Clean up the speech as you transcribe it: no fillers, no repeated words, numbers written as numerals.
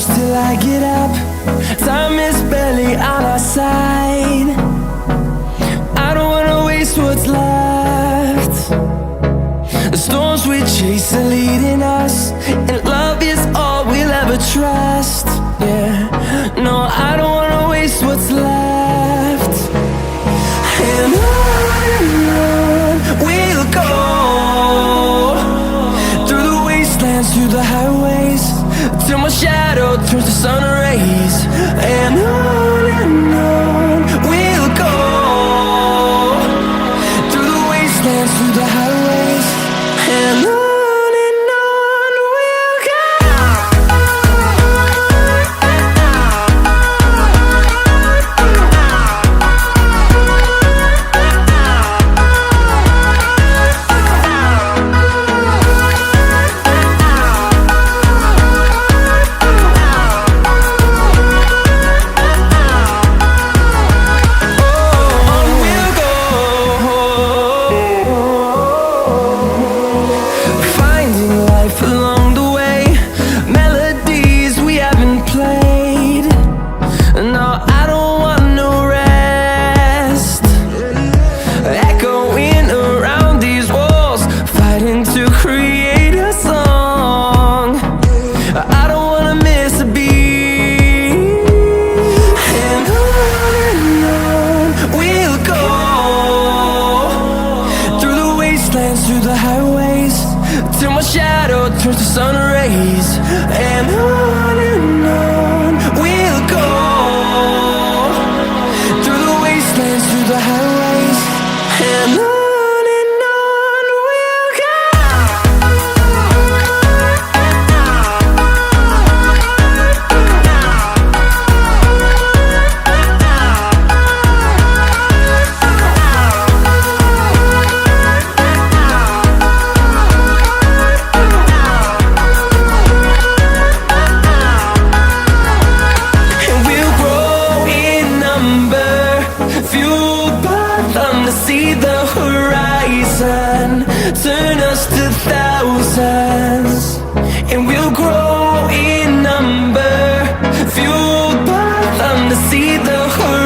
close till I get up. Time is barely on our side. I don't wanna waste what's left. The storms we chase are leading us, and love is all we'll ever trust. Yeah, no, I don't wanna waste what's left. And on we'll go, through the wastelands, through the highways, till my shadow turns to sun rays. And on we'll go, through the wastelands, through the highways, and on we'll go. Through the highways, till my shadow turns to sun rays. And on we'll go, through the wastelands, through the highways, and on we'll go. See the horizon turn us to thousands, and we'll grow in number, fueled by them to see the horizon.